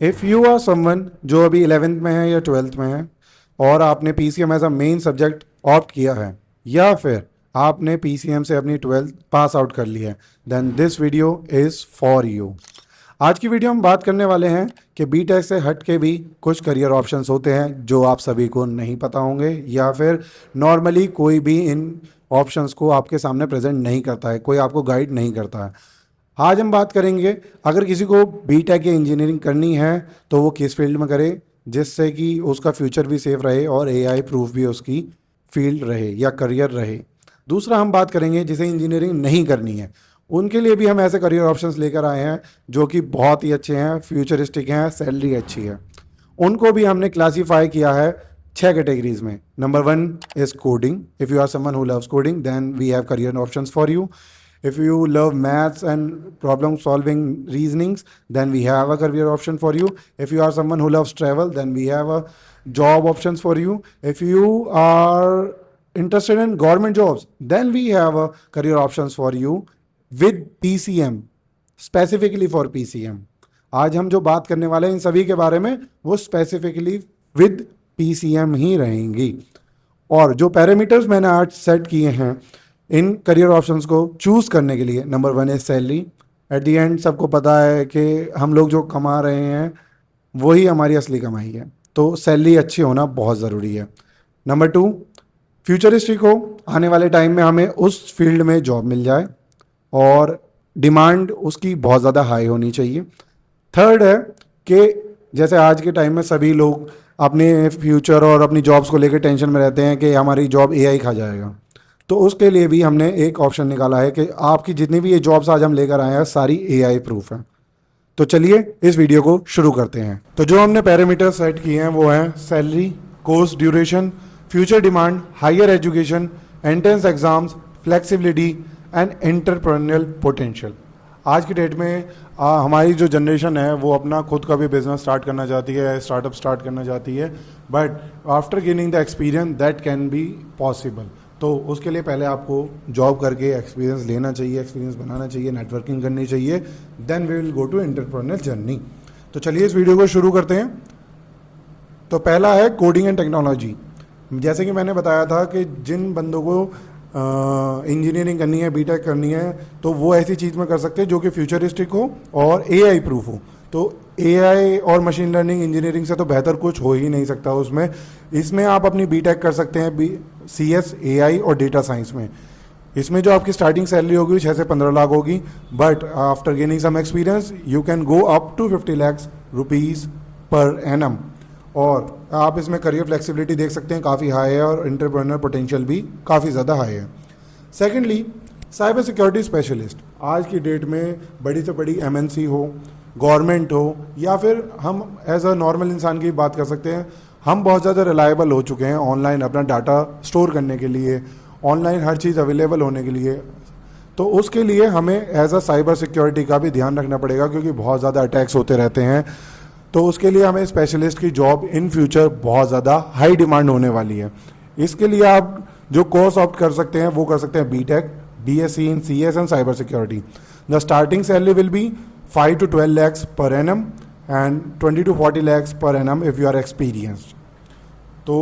If you are someone जो अभी 11th में है या 12th में है और आपने PCM as a main subject opt किया है या फिर आपने पीसीएम से अपनी 12th पास आउट कर ली है, then this video is for you. आज की वीडियो हम बात करने वाले हैं कि बीटेक से हट के भी कुछ करियर ऑप्शंस होते हैं जो आप सभी को नहीं पता होंगे या फिर नॉर्मली कोई भी इन ऑप्शंस को आपके सामने प्रेजेंट नहीं करता है, कोई आपको गाइड नहीं करता है। आज हम बात करेंगे अगर किसी को बीटेक या इंजीनियरिंग करनी है तो वो किस फील्ड में करे जिससे कि उसका फ्यूचर भी सेफ रहे और एआई प्रूफ भी उसकी फील्ड रहे या करियर रहे। दूसरा हम बात करेंगे जिसे इंजीनियरिंग नहीं करनी है, उनके लिए भी हम ऐसे करियर ऑप्शंस लेकर आए हैं जो कि बहुत ही अच्छे हैं, फ्यूचरिस्टिक हैं, सैलरी अच्छी है। उनको भी हमने क्लासीफाई किया है 6 कैटेगरीज में। Number 1 is coding. If you are someone who loves coding then we have career options for you. If you love maths and problem solving reasonings, then we have a career option for you. If you are someone who loves travel, then we have a job options for you. If you are interested in government jobs, then we have a career options for you with PCM, specifically for PCM. आज हम जो बात करने वाले हैं इन सभी के बारे में वो स्पेसिफिकली विद PCM ही रहेंगी। और जो पैरामीटर्स मैंने आज सेट किए हैं इन करियर ऑप्शंस को चूज़ करने के लिए, number 1 is salary. At the end सबको पता है कि हम लोग जो कमा रहे हैं वही हमारी असली कमाई है, तो सैलरी अच्छी होना बहुत ज़रूरी है। नंबर 2 फ्यूचरिस्टिक हो, आने वाले टाइम में हमें उस फील्ड में जॉब मिल जाए और डिमांड उसकी बहुत ज़्यादा हाई होनी चाहिए। थर्ड है कि जैसे आज के टाइम में सभी लोग अपने फ्यूचर और अपनी जॉब्स को लेकर टेंशन में रहते हैं कि हमारी जॉब एआई खा जाएगा, तो उसके लिए भी हमने एक ऑप्शन निकाला है कि आपकी जितनी भी ये जॉब्स आज हम लेकर आए हैं सारी एआई प्रूफ हैं। तो चलिए इस वीडियो को शुरू करते हैं। तो जो हमने पैरामीटर सेट किए हैं वो हैं salary, course duration, future demand, higher education, entrance exams, flexibility and entrepreneurial potential. आज की डेट में हमारी जो जनरेशन है वो अपना खुद का भी बिजनेस स्टार्ट करना चाहती है, स्टार्टअप स्टार्ट करना चाहती है, but after gaining the experience that can be possible. तो उसके लिए पहले आपको जॉब करके एक्सपीरियंस लेना चाहिए, एक्सपीरियंस बनाना चाहिए, नेटवर्किंग करनी चाहिए, then we will go to entrepreneur journey. तो चलिए इस वीडियो को शुरू करते हैं। तो पहला है कोडिंग एंड टेक्नोलॉजी। जैसे कि मैंने बताया था कि जिन बंदों को इंजीनियरिंग करनी है, बीटेक करनी है, तो वो ऐसी चीज़ में कर सकते हैं जो कि फ्यूचरिस्टिक हो और एआई प्रूफ हो। तो एआई और मशीन लर्निंग इंजीनियरिंग से तो बेहतर कुछ हो ही नहीं सकता उसमें। इसमें आप अपनी बीटेक कर सकते हैं CS, AI और डेटा साइंस में। इसमें जो आपकी स्टार्टिंग सैलरी होगी 6 से 15 लाख होगी, but after gaining some experience you can go up to 50 lakh rupees per annum. और आप इसमें करियर फ्लेक्सिबिलिटी देख सकते हैं, काफ़ी हाई है और एंटरप्रेन्योर पोटेंशियल भी काफ़ी ज़्यादा हाई है। Secondly cyber security specialist. आज की डेट में बड़ी से बड़ी MNC हो, गवर्नमेंट हो या फिर हम एज अ नॉर्मल इंसान की बात कर सकते हैं, हम बहुत ज़्यादा रिलायबल हो चुके हैं ऑनलाइन अपना डाटा स्टोर करने के लिए, ऑनलाइन हर चीज़ अवेलेबल होने के लिए। तो उसके लिए हमें एज अ साइबर सिक्योरिटी का भी ध्यान रखना पड़ेगा क्योंकि बहुत ज़्यादा अटैक्स होते रहते हैं। तो उसके लिए हमें स्पेशलिस्ट की जॉब इन फ्यूचर बहुत ज़्यादा हाई डिमांड होने वाली है। इसके लिए आप जो कोर्स ऑप्ट कर सकते हैं वो कर सकते हैं B Tech, BSc in CS and cyber security. The starting salary will be 5 to 12 lakhs per annum and 20 to 40 lakhs per annum if you are experienced। तो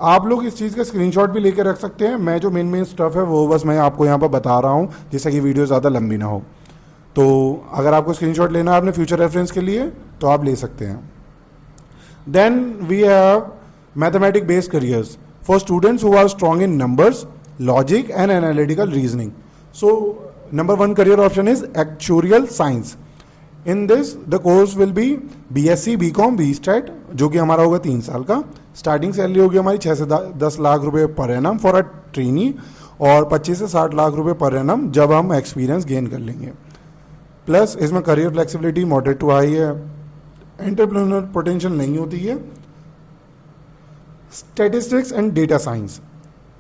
आप लोग इस चीज़ का स्क्रीनशॉट भी लेकर रख सकते हैं। मैं जो मेन स्टफ है वो बस मैं आपको यहाँ पर बता रहा हूँ जिससे कि वीडियो ज़्यादा लंबी ना हो। तो अगर आपको स्क्रीनशॉट लेना है अपने फ्यूचर रेफरेंस के लिए तो आप ले सकते हैं। Then we have mathematic based careers for students who are strong in numbers, logic and analytical reasoning. So Number 1 career option is actuarial science. In this the course will be BSc, BCom, BStat जो कि हमारा होगा 3 साल का। Starting salary होगी हमारी 6 से 10 लाख रुपए per annum for a trainee और 25 से 60 लाख रुपए पर एनम जब हम एक्सपीरियंस गेन कर लेंगे। प्लस इसमें career flexibility moderate to high है, एंटरप्रेन्योर पोटेंशियल नहीं होती है। Statistics and data science.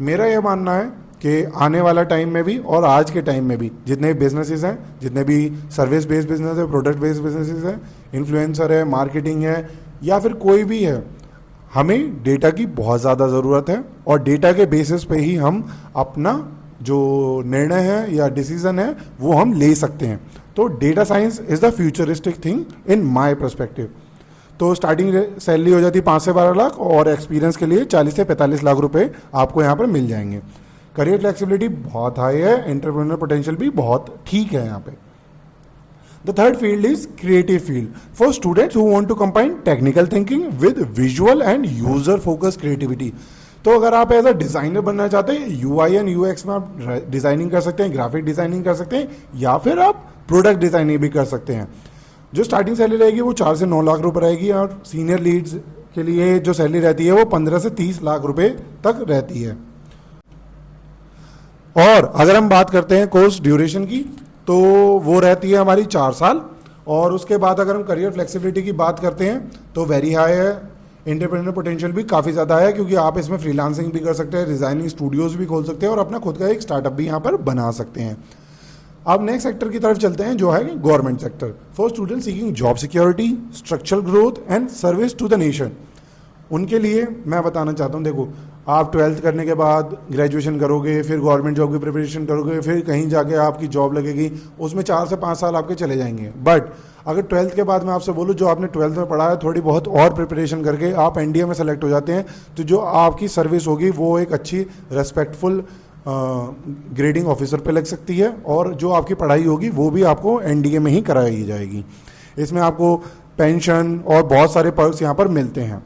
मेरा यह मानना है कि आने वाला टाइम में भी और आज के टाइम में भी जितने भी बिजनेसेस हैं, जितने भी सर्विस बेस्ड बिजनेस है, प्रोडक्ट बेस्ड बिजनेसेस हैं, इन्फ्लुएंसर है, मार्केटिंग है या फिर कोई भी है, हमें डेटा की बहुत ज़्यादा ज़रूरत है और डेटा के बेसिस पे ही हम अपना जो निर्णय है या डिसीज़न है वो हम ले सकते हैं। तो data science is the futuristic thing in my perspective. तो स्टार्टिंग सैलरी हो जाती है 5 से 12 लाख और एक्सपीरियंस के लिए 40 से 45 लाख रुपए आपको यहाँ पर मिल जाएंगे। करियर फ्लेक्सिबिलिटी बहुत हाई है, एंटरप्रेन्योर पोटेंशियल भी बहुत ठीक है यहाँ पे। The third field is creative field for students who want to combine technical thinking with visual and user focus creativity. तो अगर आप एज अ डिजाइनर बनना चाहते हैं, यूआई एंड यूएक्स में आप डिजाइनिंग कर सकते हैं, ग्राफिक डिजाइनिंग कर सकते हैं, या फिर आप प्रोडक्ट डिजाइनिंग भी कर सकते हैं। जो स्टार्टिंग सैलरी रहेगी वो 4 से 9 लाख रुपए रहेगी और सीनियर लीड्स के लिए जो सैलरी रहती है वो 15 से 30 लाख रुपए तक रहती है। और अगर हम बात करते हैं कोर्स ड्यूरेशन की तो वो रहती है हमारी 4 साल। और उसके बाद अगर हम करियर फ्लेक्सिबिलिटी की बात करते हैं तो वेरी हाई है, एंटरप्रेन्योर पोटेंशियल भी काफ़ी ज़्यादा है क्योंकि आप इसमें फ्रीलांसिंग भी कर सकते हैं, डिजाइनिंग स्टूडियोज भी खोल सकते हैं और अपना खुद का एक स्टार्टअप भी यहाँ पर बना सकते हैं। अब नेक्स्ट सेक्टर की तरफ चलते हैं जो है government sector for student seeking job security, structural growth and service to the nation. उनके लिए मैं बताना चाहता हूँ, देखो आप 12th करने के बाद ग्रेजुएशन करोगे, फिर गवर्नमेंट जॉब की प्रिपरेशन करोगे, फिर कहीं जाके आपकी जॉब लगेगी, उसमें 4 से 5 साल आपके चले जाएंगे। बट अगर 12th के बाद मैं आपसे बोलूँ जो आपने 12th में पढ़ा है थोड़ी बहुत और प्रिपरेशन करके आप एनडीए में सेलेक्ट हो जाते हैं तो जो आपकी सर्विस होगी वो एक अच्छी रेस्पेक्टफुल ग्रेडिंग ऑफिसर पे लग सकती है और जो आपकी पढ़ाई होगी वो भी आपको एनडीए में ही कराई जाएगी। इसमें आपको पेंशन और बहुत सारे पर्क्स यहाँ पर मिलते हैं।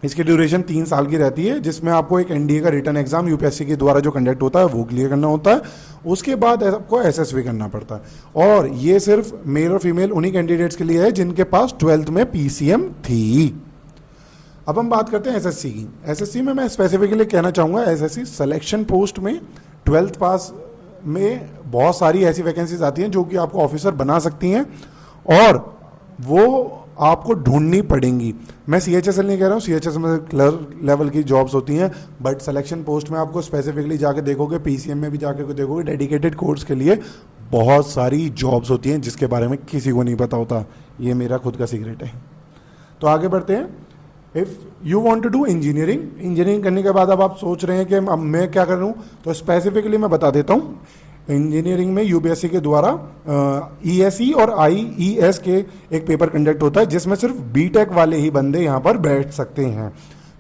इसकी ड्यूरेशन 3 साल की रहती है जिसमें आपको एक एनडीए का रिटर्न एग्जाम यूपीएससी के द्वारा जो कंडक्ट होता है वो क्लियर करना होता है, उसके बाद आपको एसएसवी करना पड़ता है। और ये सिर्फ मेल और फीमेल उन्हीं कैंडिडेट्स के लिए है जिनके पास 12th में पीसीएम थी। अब हम बात करते हैं एसएससी की। एसएससी में मैं स्पेसिफिकली कहना चाहूँगा एसएससी सिलेक्शन पोस्ट में 12th पास में बहुत सारी ऐसी वैकेंसीज आती हैं जो कि आपको ऑफिसर बना सकती हैं और वो आपको ढूंढनी पड़ेंगी। मैं सीएचएसएल नहीं कह रहा हूँ, सीएचएसएल में क्लर्क लेवल की जॉब्स होती हैं, बट सिलेक्शन पोस्ट में आपको स्पेसिफिकली जाके देखोगे, पीसीएम में भी जाके देखोगे, डेडिकेटेड कोर्स के लिए बहुत सारी जॉब्स होती हैं जिसके बारे में किसी को नहीं पता होता। ये मेरा खुद का सीक्रेट है। तो आगे बढ़ते हैं। If you want to do engineering करने के बाद अब आप सोच रहे हैं कि अब मैं क्या करूं, तो स्पेसिफिकली मैं बता देता हूं। इंजीनियरिंग में यूपीएससी के द्वारा ईएसई और आईईएस के एक पेपर कंडक्ट होता है जिसमें सिर्फ बीटेक वाले ही बंदे यहाँ पर बैठ सकते हैं।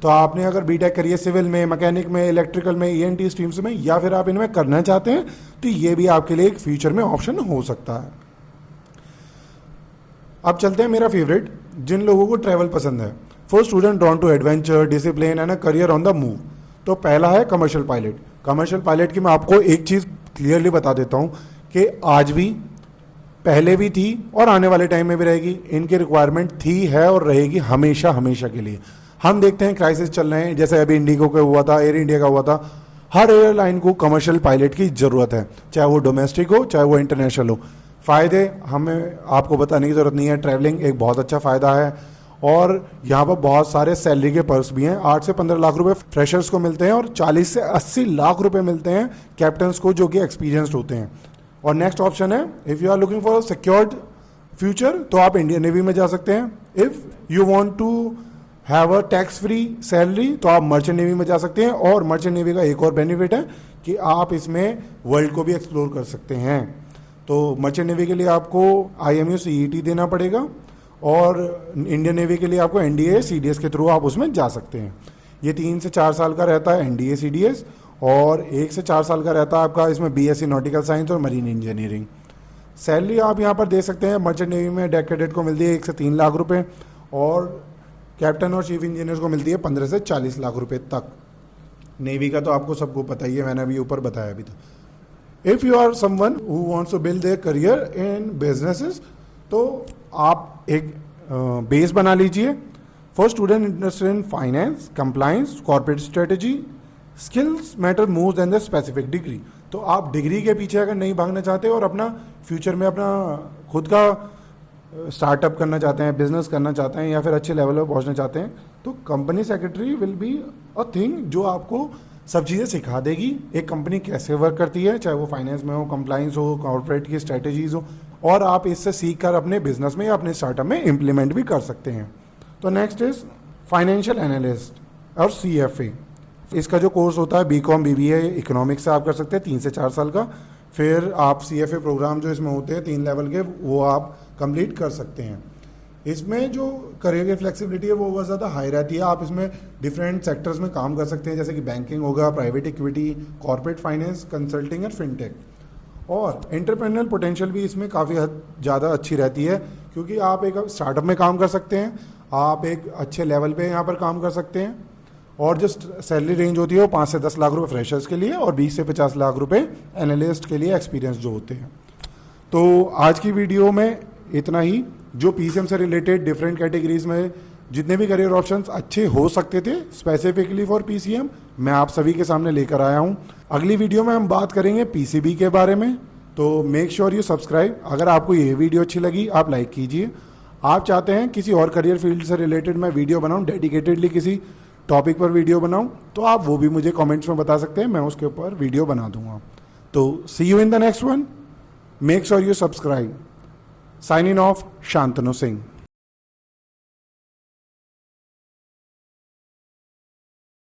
तो आपने अगर बीटेक करी है सिविल में, मैकेनिक में, इलेक्ट्रिकल में, ईएनटी स्ट्रीम्स में, या फिर आप इनमें करना चाहते हैं तो ये भी आपके लिए एक फ्यूचर में ऑप्शन हो सकता है। अब चलते हैं मेरा फेवरेट, जिन लोगों को ट्रैवल पसंद है, for student drawn to adventure, discipline and a career on the move. तो पहला है कमर्शियल पायलट। कमर्शियल पायलट की मैं आपको एक चीज़ क्लियरली बता देता हूँ कि आज भी, पहले भी थी और आने वाले टाइम में भी रहेगी। इनकी रिक्वायरमेंट थी, है और रहेगी हमेशा हमेशा के लिए। हम देखते हैं क्राइसिस चल रहे हैं, जैसे अभी इंडिगो का हुआ था, एयर इंडिया का हुआ था। हर एयरलाइन को कमर्शियल पायलट की ज़रूरत है, चाहे वो डोमेस्टिक हो चाहे वो इंटरनेशनल हो। फ़ायदे हमें आपको बताने की ज़रूरत नहीं है, ट्रैवलिंग एक बहुत अच्छा फ़ायदा है और यहाँ पर बहुत सारे सैलरी के पर्क्स भी हैं। 8 से 15 लाख रुपए फ्रेशर्स को मिलते हैं और 40 से 80 लाख रुपए मिलते हैं कैप्टन्स को जो कि एक्सपीरियंस्ड होते हैं। और नेक्स्ट ऑप्शन है, if you are looking for secured future तो आप इंडियन नेवी में जा सकते हैं। If you want to have a tax free salary तो आप मर्चेंट नेवी में जा सकते हैं। और मर्चेंट नेवी का एक और बेनिफिट है कि आप इसमें वर्ल्ड को भी एक्सप्लोर कर सकते हैं। तो मर्चेंट नेवी के लिए आपको IMU CET देना पड़ेगा और इंडियन नेवी के लिए आपको NDA CDS के थ्रू आप उसमें जा सकते हैं। ये 3 से 4 साल का रहता है NDA CDS और 1 से 4 साल का रहता है आपका इसमें BSc नॉटिकल साइंस और मरीन इंजीनियरिंग। सैलरी आप यहाँ पर दे सकते हैं। मर्चेंट नेवी में डेक कैडेट को मिलती है 1 से 3 लाख रुपए और कैप्टन और चीफ इंजीनियर को मिलती है 15 से 40 लाख रुपए तक। नेवी का तो आपको सबको पता ही है, मैंने अभी ऊपर बताया भी था। If you are someone who wants to build their career in businesses तो आप एक बेस बना लीजिए। For student interested in finance, compliance, corporate strategy, skills matter more than the specific degree. तो आप डिग्री के पीछे अगर नहीं भागना चाहते और अपना फ्यूचर में अपना खुद का स्टार्टअप करना चाहते हैं, बिजनेस करना चाहते हैं या फिर अच्छे लेवल पर पहुंचना चाहते हैं तो company secretary will be a thing जो आपको सब चीज़ें सिखा देगी। एक कंपनी कैसे वर्क करती है, चाहे वो फाइनेंस में हो, कंप्लायंस हो, कॉर्पोरेट की स्ट्रेटेजीज हो, और आप इससे सीख कर अपने बिजनेस में या अपने स्टार्टअप में इम्प्लीमेंट भी कर सकते हैं। तो नेक्स्ट इज फाइनेंशियल एनालिस्ट और CFA। इसका जो कोर्स होता है BCom BBA इकोनॉमिक्स से आप कर सकते हैं 3 से 4 साल का। फिर आप CFA प्रोग्राम जो इसमें होते हैं 3 लेवल के, वो आप कंप्लीट कर सकते हैं। इसमें जो करियर की फ्लेक्सिबिलिटी है वो बहुत ज़्यादा हाई रहती है। आप इसमें डिफरेंट सेक्टर्स में काम कर सकते हैं, जैसे कि बैंकिंग होगा, private equity, corporate finance, consulting और फिनटेक। और एंटरप्रेन्योरल पोटेंशियल भी इसमें काफ़ी हद ज़्यादा अच्छी रहती है, क्योंकि आप एक स्टार्टअप में काम कर सकते हैं, आप एक अच्छे लेवल पे यहाँ पर काम कर सकते हैं। और जो सैलरी रेंज होती है वो 5 से 10 लाख रुपए फ्रेशर्स के लिए और 20 से 50 लाख रुपए एनालिस्ट के लिए, एक्सपीरियंस जो होते हैं। तो आज की वीडियो में इतना ही। जो PCM से रिलेटेड डिफरेंट कैटेगरीज में जितने भी करियर ऑप्शंस अच्छे हो सकते थे स्पेसिफिकली फॉर PCM, मैं आप सभी के सामने लेकर आया हूं। अगली वीडियो में हम बात करेंगे PCB के बारे में, तो मेक श्योर यू सब्सक्राइब। अगर आपको ये वीडियो अच्छी लगी आप लाइक कीजिए। आप चाहते हैं किसी और करियर फील्ड से रिलेटेड मैं वीडियो बनाऊं, डेडिकेटेडली किसी टॉपिक पर वीडियो बनाऊं, तो आप वो भी मुझे कमेंट्स में बता सकते हैं, मैं उसके ऊपर वीडियो बना दूंगा। तो see you in the next one, make sure you subscribe. Signing off, Shantanu Singh.